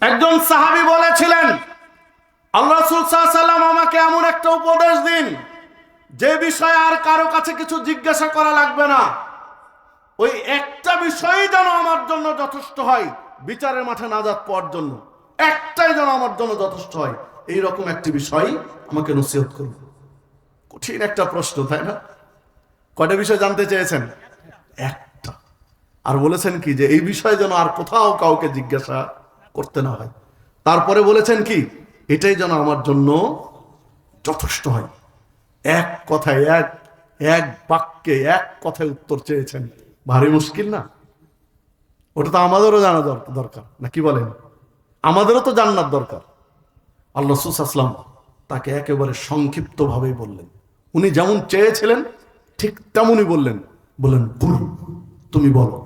একজন সাহাবী বলেছিলেন, আল্লাহ রাসূল সাল্লাল্লাহু আলাইহি ওয়াসাল্লাম আমাকে এমন একটা উপদেশ দিন যে বিষয়ে আর কারো কাছে কিছু জিজ্ঞাসা করা লাগবে না, ওই একটা বিষয়ই যেন আমার জন্য যথেষ্ট হয় বিচারের মাঠে নাজাত পাওয়ার জন্য, একটাই যেন আমার জন্য যথেষ্ট হয়, এইরকম একটি বিষয় আমাকে নসিহত করুন। কঠিন একটা প্রশ্ন, তাই না? কয়টা বিষয় জানতে চেয়েছেন? একটা। আর বলেছেন কি যে এই বিষয়ে যেন আর কোথাও কাউকে জিজ্ঞাসা করতে না হয়। তারপরে বলেছেন কি, এটাই যেন আমার জন্য যথেষ্ট হয়। এক কথায় এক বাক্যে এক কথায় উত্তর চেয়েছেন। ভারী মুশকিল না? ওটা তো আমাদেরও জানা দরকার, না কি বলেন? আমাদেরও তো জান্নাত দরকার। আল্লাহ রাসূল সাল্লাল্লাহু আলাইহি ওয়াসাল্লাম তাকে একেবারে সংক্ষিপ্ত ভাবেই বললেন। উনি যেমন চেয়েছিলেন ঠিক তেমনই বললেন। কুল, তুমি বলো।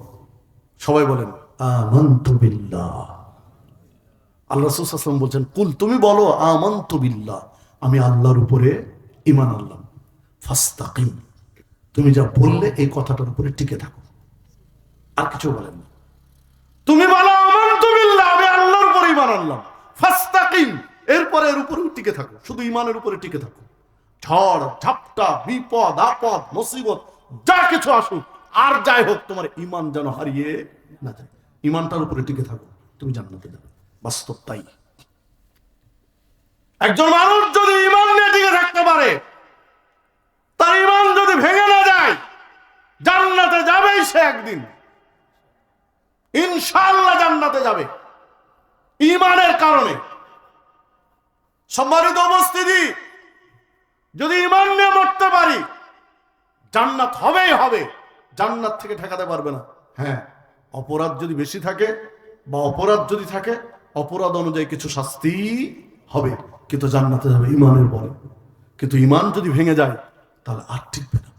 সবাই বলেন আমানতু বিল্লাহ। আল্লাহ রাসূল সাল্লাল্লাহু আলাইহি ওয়াসাল্লাম বলছেন, কুল, তুমি বলো আমানতু বিল্লাহ, আমি আল্লাহর উপরে ঈমান আনলাম। ফাস্তাকিম, তুমি যা বললে এই কথাটার উপরে টিকে থাকো। আর কিছু বলেন না। তুমি বলো আমানতু বিল্লাহ, আমি আল্লাহর উপরে ঈমান আনলাম। ফাস্তাকিম, এরপরে এর উপরে টিকে থাকো, শুধু ঈমানের উপরে টিকে থাকো। ঝড় ঝাপটা, বিপদ আপদ মুসিবত যা কিছু আসুক আর যাই হোক, তোমার ঈমান যেন হারিয়ে না যায়। ঈমানটার উপরে টিকে থাকো, তুমি জান্নাতে যাবে। বাস্তব তাই। একজন মানুষ যদি ঈমান নিয়ে টিকে থাকতে পারে, তার ঈমান যদি ভেঙে না যায়, জান্নাতে যাবেই সে একদিন, ইনশাআল্লাহ জান্নাতে যাবে ঈমানের কারণে। সম্মানিত উপস্থিতি, যদি ঈমান নিয়ে মরতে পারি, জান্নাত হবেই হবে, জান্নাত থেকে ঠেকাতে পারবে না। হ্যাঁ, অপরাধ যদি বেশি থাকে বা অপরাধ যদি থাকে, অপরাধ অনুযায়ী কিছু শাস্তি হবে, কিন্তু জান্নাতে যাবে ঈমানের বলে। কিন্তু ঈমান যদি ভেঙে যায় তাহলে আর টিকবে না।